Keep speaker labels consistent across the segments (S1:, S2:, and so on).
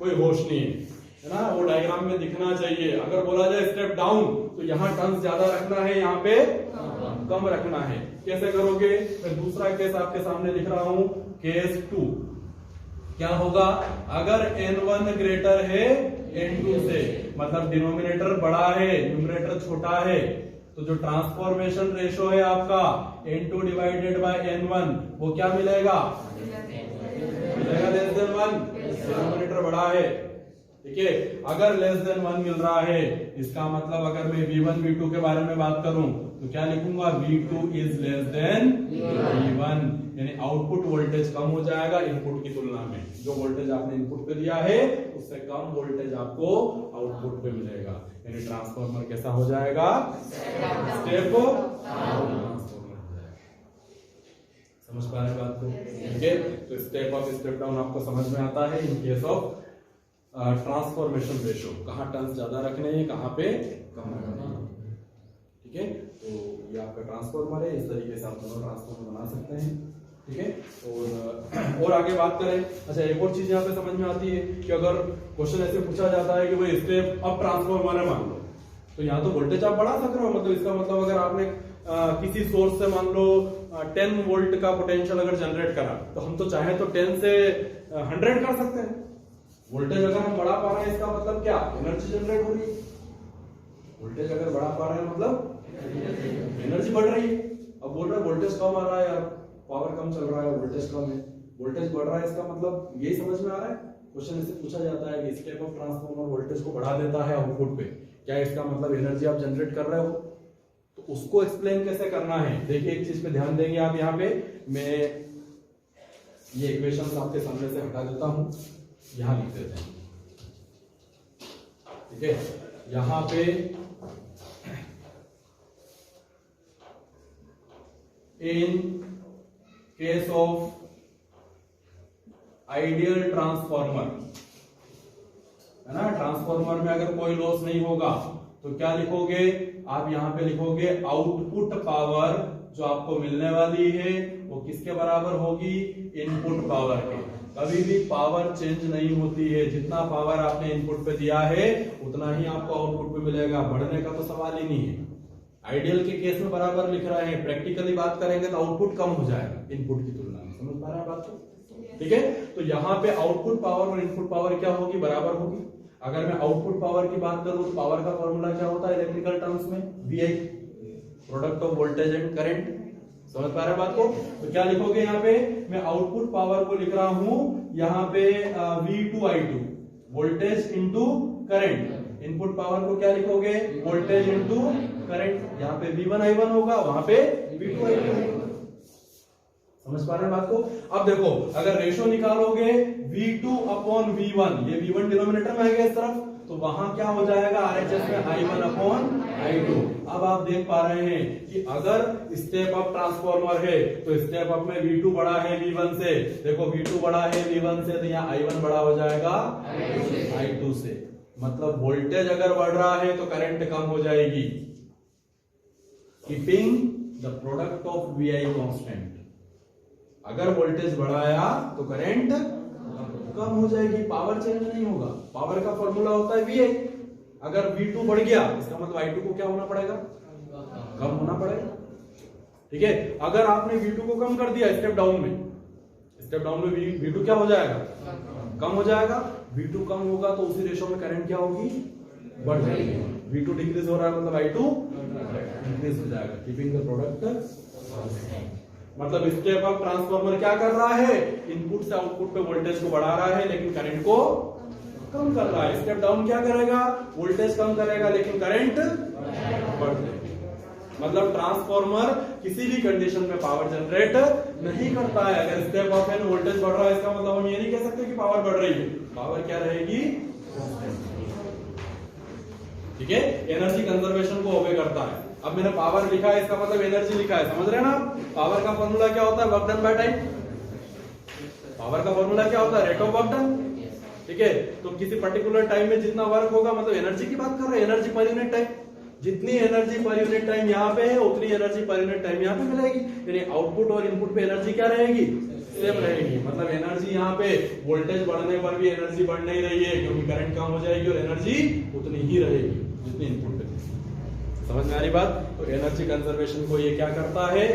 S1: कोई होश नहीं है ना, वो डायग्राम में दिखना चाहिए। अगर बोला जाए स्टेप डाउन तो यहाँ टर्न्स ज्यादा रखना है, यहाँ पे कम रखना है। कैसे करोगे? मैं दूसरा केस आपके सामने लिख रहा हूं, केस 2। क्या होगा? अगर n1 ग्रेटर है n2 से, मतलब डिनोमिनेटर बड़ा है न्यूमरेटर छोटा है, तो जो ट्रांसफॉर्मेशन रेशो है आपका n2 डिवाइडेड बाय n1 वो क्या मिलेगा? मिलेगा लेस देन 1। डिनोमिनेटर बड़ा है, ठीक है। अगर लेस देन 1 मिल रहा है, इसका मतलब अगर मैं V1 V2 के बारे में बात करूं तो क्या लिखूंगा? V2 is less than V1, यानी आउटपुट वोल्टेज कम हो जाएगा इनपुट की तुलना में। जो वोल्टेज आपने इनपुट पे दिया है उससे कम वोल्टेज आपको आउटपुट पे मिलेगा, यानी ट्रांसफॉर्मर कैसा हो जाएगा? Step transformer. समझ पा रहे हैं बात को? ठीक है, तो स्टेप अप स्टेप डाउन आपको समझ में आता है। In case of transformation ratio, कहाँ टर्न्स ज्यादा रखने हैं, कहाँ पे कम रखने हैं, ठीक है। तो ये आपका ट्रांसफॉर्मर है, इस तरीके से आप दोनों ट्रांसफॉर्मर बना सकते हैं, ठीक है। और आगे बात करें, अच्छा एक और चीज यहाँ पे समझ में आती है कि अगर क्वेश्चन ऐसे पूछा जाता है कि भाई स्टेप अप ट्रांसफॉर्मर है मान लो, तो यहाँ तो वोल्टेज आप बढ़ा सक रहे हो, मतलब इसका मतलब अगर आपने किसी सोर्स से मान लो 10 वोल्ट का पोटेंशियल अगर जनरेट करा, तो हम तो चाहे तो 10 से 100 कर सकते हैं। वोल्टेज अगर हम बढ़ा पा रहे हैं इसका मतलब क्या? एनर्जी जनरेट हो रही है। वोल्टेज अगर बढ़ा पा रहे हैं मतलब एनर्जी बढ़ रही है। अब बोल रहे हैं वोल्टेज कम आ रहा है यार, पावर कम चल रहा है, वोल्टेज कम है, वोल्टेज बढ़ रहा है, इसका मतलब यही समझ में आ रहा है। क्वेश्चन इससे पूछा जाता है कि स्टेप अप ट्रांसफॉर्मर वोल्टेज को बढ़ा देता है आउटपुट पे, क्या इसका मतलब एनर्जी आप जनरेट कर रहे हो? तो उसको एक्सप्लेन कैसे करना है, देखिए एक चीज पे ध्यान देंगे आप। यहाँ पे मैं ये इक्वेशन आपके सामने से हटा देता हूं, यहां लिख देते हैं, ठीक है। यहां पे in case of ideal transformer, है ना, ट्रांसफॉर्मर में अगर कोई लॉस नहीं होगा तो क्या लिखोगे आप? यहां पे लिखोगे आउटपुट पावर जो आपको मिलने वाली है वो किसके बराबर होगी? इनपुट पावर के। कभी भी पावर चेंज नहीं होती है, जितना पावर आपने इनपुट पे दिया है उतना ही आपको आउटपुट पे मिलेगा, बढ़ने का तो सवाल ही नहीं है। आइडियल के केस में बराबर लिख रहे हैं, प्रैक्टिकली बात करेंगे तो आउटपुट कम हो जाएगा इनपुट की तुलना में। समझ पा रहे हैं बात को? ठीक है, तो यहाँ पे आउटपुट पावर और इनपुट पावर क्या होगी? बराबर होगी। अगर मैं आउटपुट पावर की बात करूं तो पावर का फॉर्मूला क्या होता है इलेक्ट्रिकल टर्म्स में? VI, product of voltage and current. समझ पा रहे हैं बात को? तो क्या लिखोगे यहाँ पे? मैं आउटपुट पावर को लिख रहा हूं यहाँ पे V2I2, voltage into current. Input power को क्या लिखोगे? Voltage into current. यहाँ पे V1I1 होगा, वहां पे V2I2 होगा। समझ पा रहे हैं बात को? अब देखो, अगर रेशो निकालोगे V2 अपॉन V1, ये V1 डिनोमिनेटर में आ गया इस तरफ, तो वहां क्या हो जाएगा? RHS में I1 अपॉन I2। अब आप देख पा रहे हैं कि अगर स्टेप अप ट्रांसफॉर्मर है तो स्टेप अप में V2 बड़ा है V1 से। देखो V2 बड़ा है V1 से, तो यहाँ I1 बड़ा हो जाएगा I2 से। मतलब वोल्टेज अगर बढ़ रहा है तो करंट कम हो जाएगी, keeping the product of VI constant. अगर वोल्टेज बढ़ाया तो करंट कम हो जाएगी, पावर चेंज नहीं होगा। पावर का फॉर्मूला होता है VI। अगर V2 बढ़ गया इसका मतलब I2 को क्या होना पड़ेगा? कम होना पड़ेगा, ठीक है। अगर आपने V2 को कम कर दिया स्टेप डाउन में, स्टेप डाउन में V2 क्या हो जाएगा? कम हो जाएगा। V2 कम होगा तो उसी रेशो में करंट क्या होगी? बढ़ जाएगी। V2 डिक्रीज हो रहा है मतलब I2 इंक्रीज हो जाएगा, कीपिंग द प्रोडक्ट। मतलब स्टेप अप ट्रांसफॉर्मर क्या कर रहा है? इनपुट से आउटपुट पे वोल्टेज को बढ़ा रहा है लेकिन करंट को कम कर रहा है। स्टेप डाउन क्या करेगा? वोल्टेज कम करेगा लेकिन करंट बढ़ जाएगा। मतलब ट्रांसफॉर्मर किसी भी कंडीशन में पावर जनरेट नहीं करता है। अगर स्टेप अप है वोल्टेज बढ़ रहा है, इसका मतलब हम ये नहीं कह सकते कि पावर बढ़ रही है। पावर क्या रहेगी? ठीक है, एनर्जी कंजर्वेशन को ओबे करता है। अब मैंने पावर लिखा है, इसका मतलब एनर्जी लिखा है, समझ रहे हैं ना? पावर का फॉर्मूला क्या होता है? Work done by time. Power का फॉर्मूला क्या होता है? रेट ऑफ वर्क डन, ठीक है। तो किसी पर्टिकुलर टाइम में जितना वर्क होगा, मतलब एनर्जी की बात कर रहे हैं, एनर्जी पर यूनिट टाइम। जितनी एनर्जी पर यूनिट टाइम यहाँ पे है उतनी एनर्जी पर यूनिट टाइम यहाँ पे मिलेगी, यानी आउटपुट और इनपुट पे एनर्जी क्या रहेगी? सेम रहेगी। मतलब एनर्जी यहाँ पे वोल्टेज बढ़ने पर भी एनर्जी बढ़ नहीं रही है, क्योंकि करंट कम हो जाएगी और एनर्जी उतनी ही रहेगी जितनी इनपुट पे थी। समझ में आ रही बात? तो एनर्जी कंजर्वेशन को ये क्या करता है,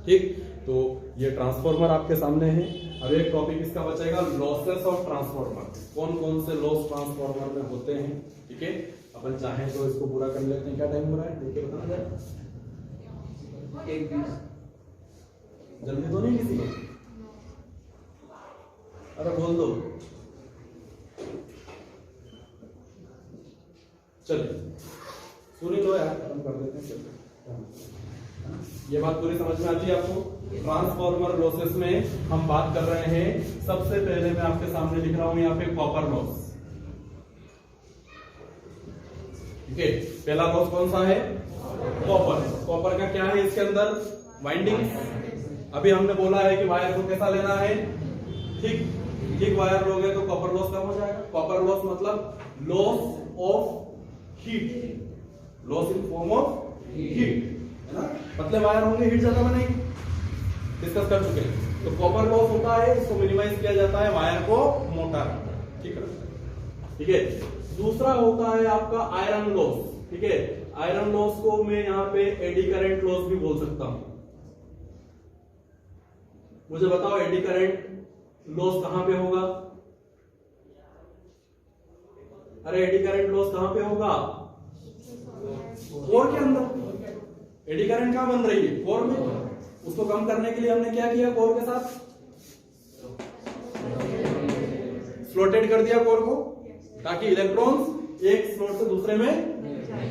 S1: ठीक। तो ये ट्रांसफार्मर आपके सामने है। अब एक टॉपिक इसका बचेगा, लॉसेस ऑफ ट्रांसफार्मर। कौन कौन से लॉस ट्रांसफार्मर में होते हैं, ठीक है। अपन चाहें तो इसको पूरा कर लेते हैं। क्या टाइम हो रहा है देखिए, बताना जरा। जल्दी तो नहीं किसी को? अरे बोल दो। चलिए सुनी लो यार, खत्म कर देते हैं। चलिए, ये बात पूरी समझ में आती है आपको? ट्रांसफार्मर लॉसेस में हम बात कर रहे हैं। सबसे पहले मैं आपके सामने लिख रहा हूं यहाँ पे कॉपर लॉस, ठीक है। पहला लॉस कौन सा है? कॉपर। कॉपर का क्या है इसके अंदर? वाइंडिंग। अभी हमने बोला है कि वायर को कैसा लेना है, ठीक वायर लोगे तो कॉपर लॉस कम हो जाएगा। कॉपर लॉस मतलब loss of heat, loss in form of heat, है ना। पतले वायर होंगे, हीट ज्यादा बनेगी, डिस्कस कर चुके हैं। तो कॉपर लॉस होता है, इसको मिनिमाइज किया जाता है वायर को मोटा रखकर, ठीक है। दूसरा होता है आपका आयरन लॉस, ठीक है। आयरन लॉस को मैं यहाँ पे एडी करंट लॉस भी बोल सकता हूं। मुझे बताओ एडी करंट लॉस कहां पे होगा? अरे एडी करंट लॉस कहां पे होगा? कोर के अंदर। एडी करंट कहां बन रही है? कोर में। उसको कम करने के लिए हमने क्या किया? कोर के साथ फ्लोटेड कर दिया कोर को, ताकि इलेक्ट्रॉन्स एक स्लॉट से दूसरे में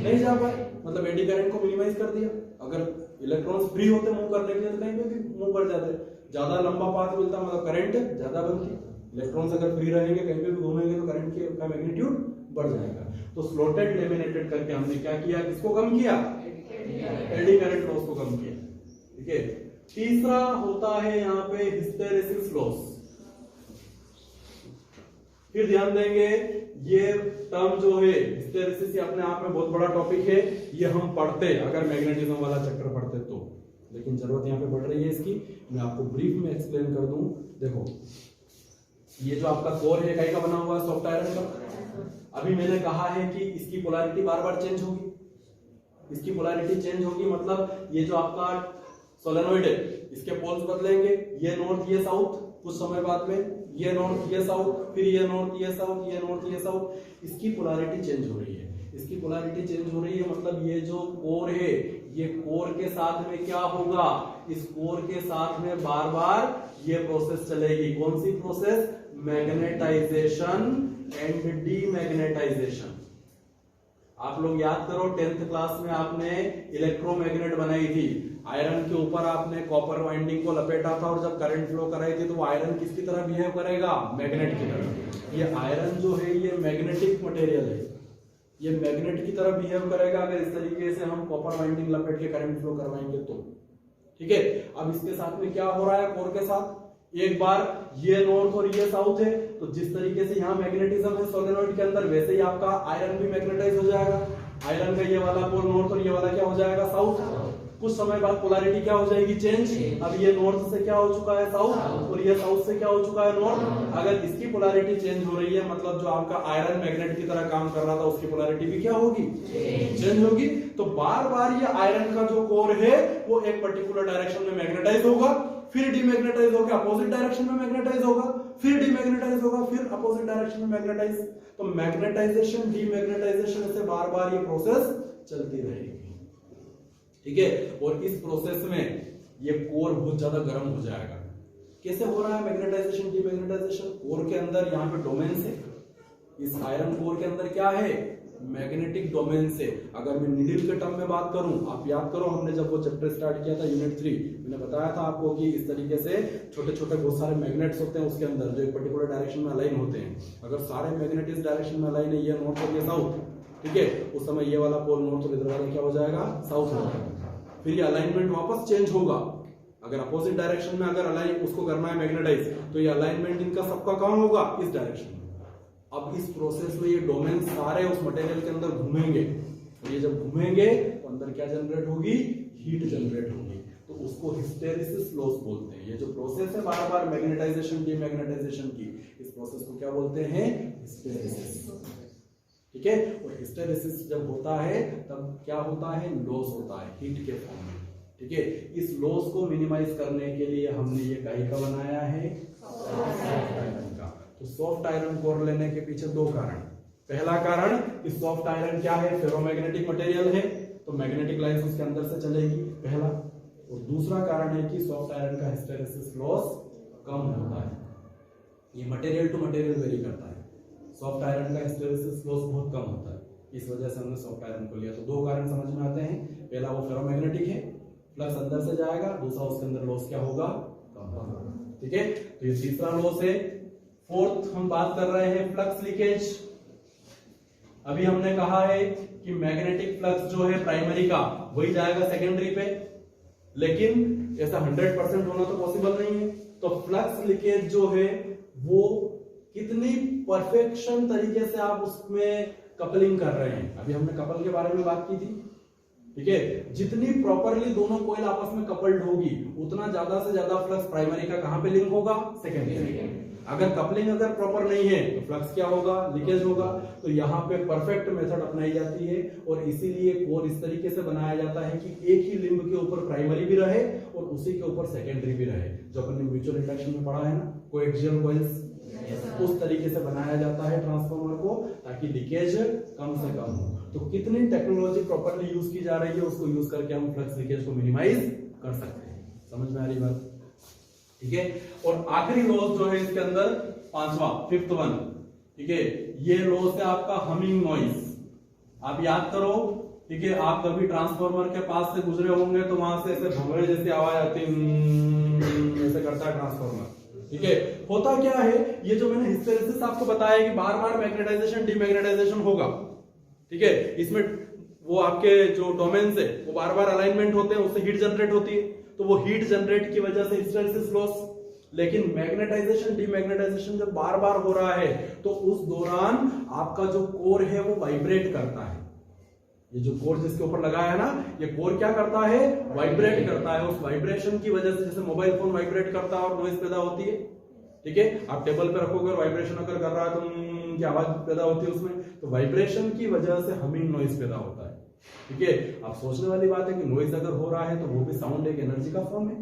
S1: नहीं जा पाए। मतलब एडी करंट को मिनिमाइज कर दिया। अगर इलेक्ट्रॉन्स फ्री होते मूव करने के लिए तो कहीं पे भी मूव कर जाते, ज्यादा लंबा पाथ मिलता, मतलब करंट ज्यादा बनती। इलेक्ट्रॉन्स अगर फ्री रहेंगे, कहीं पे भी घूमेंगे तो करंट का मैग्नीट्यूड बढ़ जाएगा। तो स्लॉटेड लेमिनेटेड करके हमने क्या किया? किसको कम किया? एडी करंट लॉस को कम किया, ठीक है। तीसरा होता है यहाँ पे हिस्टेरेसिस लॉस। फिर ध्यान देंगे, ये टर्म जो है हिस्टेरेसिस, ये अपने आप में बहुत बड़ा टॉपिक है। ये हम पढ़ते अगर मैग्नेटिज्म वाला चैप्टर पढ़ते तो, लेकिन जरूरत यहाँ पे बढ़ रही है इसकी। मैं आपको ब्रीफ में एक्सप्लेन कर दूं। देखो, ये जो आपका कोर है, कहीं का बना हुआ है? सॉफ्ट आयरन का। अभी मैंने कहा है कि इसकी पोलैरिटी बार बार चेंज होगी। इसकी पोलैरिटी चेंज होगी मतलब ये जो आपका सोलेनोइड है, इसके पोल्स बदलेंगे। ये नॉर्थ, ये साउथ, कुछ समय बाद में ये नॉर्थ, ये साउथ, फिर ये नॉर्थ, ये साउथ, ये नॉर्थ, ये साउथ। इसकी पोलैरिटी चेंज हो रही है। इसकी पोलैरिटी चेंज हो रही है मतलब ये जो कोर है, ये कोर के साथ में क्या होगा? इस कोर के साथ में बार बार ये प्रोसेस चलेगी। कौन सी प्रोसेस? Magnetisation and demagnetisation. आप लोग याद करो, 10th क्लास में आपने इलेक्ट्रोमैग्नेट बनाई थी। आयरन के ऊपर आपने कॉपर वाइंडिंग को लपेटा था, और जब करंट फ्लो कराई थी तो वो आयरन किसकी तरह बिहेव करेगा? मैग्नेट की तरह। ये आयरन जो है ये मैग्नेटिक मटेरियल है, ये मैग्नेट की तरह बिहेव करेगा अगर इस तरीके से हम कॉपर वाइंडिंग लपेट के करंट फ्लो करवाएंगे तो, ठीक है। अब इसके साथ में क्या हो रहा है? कोर के साथ एक बार ये नॉर्थ और ये साउथ है, तो जिस तरीके से यहाँ मैग्नेटिज्म है सोलेनोइड के अंदर, वैसे ही आपका आयरन भी मैग्नेटाइज हो जाएगा। आयरन का ये वाला पोल नॉर्थ और ये वाला क्या हो जाएगा? साउथ। कुछ समय बाद पोलैरिटी क्या हो जाएगी? चेंज। अब ये नॉर्थ से क्या हो चुका है? साउथ, और ये साउथ से क्या हो चुका है? नॉर्थ। अगर इसकी पोलैरिटी चेंज हो रही है मतलब जो आपका आयरन मैग्नेट की तरह काम कर रहा था उसकी पोलैरिटी भी क्या होगी? चेंज होगी। तो बार बार ये आयरन का जो कोर है वो एक पर्टिकुलर डायरेक्शन में मैग्नेटाइज होगा, फिर डीमैग्नेटाइज होकर अपोजिट डायरेक्शन में मैग्नेटाइज होगा, फिर डीमैग्नेटाइज होगा, फिर अपोजिट डायरेक्शन में मैग्नेटाइज। तो मैग्नेटाइजेशन, डीमैग्नेटाइजेशन से बार बार ये प्रोसेस चलती रहेगी, ठीक है। और इस प्रोसेस में ये कोर बहुत ज्यादा गर्म हो जाएगा। कैसे हो रहा है मैग्नेटाइजेशन, डीमैग्नेटाइजेशन? कोर के अंदर यहाँ पे डोमेन्स है। इस आयरन कोर के अंदर क्या है? मैग्नेटिक डोमेन से। अगर मैं नीडल के टर्म में बात करूं, आप याद करो हमने जब वो चैप्टर स्टार्ट किया था यूनिट 3, मैंने बताया था आपको कि इस तरीके से छोटे छोटे बहुत सारे मैग्नेट्स होते हैं उसके अंदर, जो एक पर्टिकुलर डायरेक्शन में अलाइन होते हैं। अगर सारे मैग्नेट इस डायरेक्शन में अलाइन है, ये नॉर्थ और ये साउथ, ठीक है, उस समय ये वाला पोल नॉर्थ और इधर वाला क्या हो जाएगा? साउथ हो जाएगा। फिर ये अलाइनमेंट वापस चेंज होगा। अगर अपोजिट डायरेक्शन में अगर अलाइन उसको करना है मैग्नेटाइज, तो ये अलाइनमेंट इनका सबका कहां होगा? इस डायरेक्शन में। अब इस प्रोसेस में ये डोमेन सारे उस मटेरियल के अंदर घूमेंगे, और ये जब घूमेंगे तो अंदर क्या जनरेट होगी? हीट जनरेट होगी। तो उसको हिस्टेरिसिस लॉस बोलते हैं। ये जो प्रोसेस है बार बार मैग्नेटाइजेशन डीमैग्नेटाइजेशन की, इस प्रोसेस को क्या बोलते हैं? हिस्टेरिसिस। ठीक है, और हिस्टेरिसिस जब होता है तब क्या होता है? लॉस होता है हीट के फॉर्म में। ठीक है, इस लॉस को मिनिमाइज करने के लिए हमने ये काहे का बनाया है? सॉफ्ट आयरन का। तो सॉफ्ट आयरन कोर लेने के पीछे दो कारण। पहला कारण कि सॉफ्ट आयरन क्या है? फेरोमैग्नेटिक मटेरियल है, तो मैग्नेटिक लाइंस उसके अंदर से चलेगी, पहला। और दूसरा कारण है कि सॉफ्ट आयरन का हिस्टेरिसिस लॉस कम होता है। ये मटेरियल टू मटेरियल वेरी करता है। सॉफ्ट आयरन का हिस्टेरिसिस लॉस बहुत कम होता है, इस वजह से हमने सॉफ्ट आयरन को लिया। तो दो कारण समझ में आते हैं, पहला वो फेरोमैग्नेटिक है, फ्लक्स अंदर से जाएगा, दूसरा उसके अंदर लॉस क्या होगा? कम होगा। ठीक है, तो ये तीसरा लॉस है। फोर्थ हम बात कर रहे हैं फ्लक्स लीकेज। अभी हमने कहा है कि मैग्नेटिक फ्लक्स जो है प्राइमरी का वही जाएगा सेकेंडरी पे, लेकिन ऐसा 100% होना तो पॉसिबल नहीं है। तो फ्लक्स लीकेज जो है वो कितनी परफेक्शन तरीके से आप उसमें कपलिंग कर रहे हैं। अभी हमने कपल के बारे में बात की थी। ठीक है, जितनी प्रॉपरली दोनों कोयल आपस में कपल्ड होगी उतना ज्यादा से ज्यादा फ्लक्स प्राइमरी का कहां पे लिंक होगा? सेकेंडरी। अगर कपलिंग अगर प्रॉपर नहीं है तो फ्लक्स क्या होगा? लीकेज होगा। तो यहाँ पे परफेक्ट मेथड अपनाई जाती है और इसीलिए कोर इस तरीके से बनाया जाता है कि एक ही लिंब के ऊपर प्राइमरी भी रहे और उसी के ऊपर सेकेंडरी भी रहे, जो अपन ने म्यूचुअल इंडक्शन में पढ़ा है ना, कोएक्सियल कॉइल्स। उस तरीके से बनाया जाता है ट्रांसफार्मर को, ताकि लीकेज कम से कम हो। तो कितनी टेक्नोलॉजी प्रॉपरली यूज की जा रही है, उसको यूज करके हम फ्लक्स लीकेज को मिनिमाइज कर सकते हैं। समझ में आ रही बात? ठीक है, और आखिरी लॉस जो है इसके अंदर, पांचवा, फिफ्थ वन, ठीक है, ये लॉस है आपका हमिंग नॉइज। आप याद करो, ठीक है, आप कभी ट्रांसफार्मर के पास से गुजरे होंगे तो वहां से ऐसे भंगड़े जैसी आवाज आती है, ऐसे करता है ट्रांसफार्मर। ठीक है, होता क्या है, ये जो मैंने हिस्टेरिसिस आपको बताया कि बार बार मैग्नेटाइजेशन डीमैग्नेटाइजेशन होगा। ठीक है, इसमें वो आपके जो डोमेन्स है वो बार बार अलाइनमेंट होते हैं, उससे हीट जनरेट होती है, तो वो हीट जनरेट की वजह से हिस्टेरिसिस लॉस। लेकिन मैग्नेटाइजेशन डीमैग्नेटाइजेशन जब बार बार हो रहा है तो उस दौरान आपका जो कोर है वो वाइब्रेट करता है। ये जो कोर जिसके ऊपर लगा है ना, ये कोर क्या करता है? वाइब्रेट करता है। उस वाइब्रेशन की वजह से, जैसे मोबाइल फोन वाइब्रेट करता है और नॉइज पैदा होती है। ठीक है, आप टेबल पे रखोगे और वाइब्रेशन अगर कर रहा है तो की आवाज पैदा होती है उसमें, तो वाइब्रेशन की वजह से हमिंग नॉइज पैदा होता है। ठीक है, आप सोचने वाली बात है कि नॉइज अगर हो रहा है तो वो भी साउंड एक एनर्जी का फॉर्म है,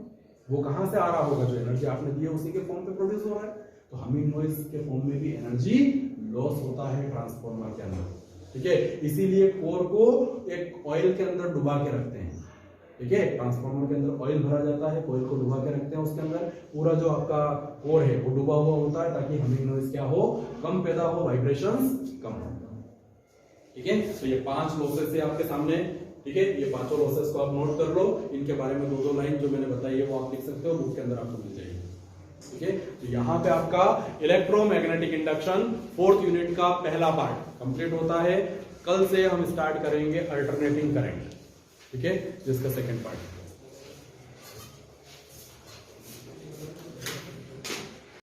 S1: वो कहां से आ रहा होगा? जो एनर्जी आपने दी है उसी के फॉर्म पे प्रोड्यूस हो रहा है। तो हमिंग नॉइज के फॉर्म में भी एनर्जी लॉस होता है ट्रांसफार्मर के अंदर। ठीक है, इसीलिए कोर को एक ऑयल के अंदर डुबा के रखते हैं। ठीक है, ट्रांसफार्मर के अंदर ऑयल भरा जाता है, ऑयल को डुबा के रखते हैं, उसके अंदर पूरा जो आपका कोर है वो डुबा हुआ होता है, ताकि हमिंग नॉइज क्या हो? कम पैदा हो, वाइब्रेशंस कम हो। ठीक है, तो ये 5 लॉसेस है आपके सामने। ठीक है, ये 5 लॉसेस को आप नोट कर लो, इनके बारे में 2-2 लाइन जो मैंने बताई है वो आप लिख सकते हो, बुक के अंदर आपको मिल जाएगी। ठीक है, तो यहाँ पे आपका इलेक्ट्रोमैग्नेटिक इंडक्शन 4th यूनिट का पहला पार्ट कंप्लीट होता है। कल से हम स्टार्ट करेंगे अल्टरनेटिंग करंट। ठीक है, जिसका सेकंड पार्ट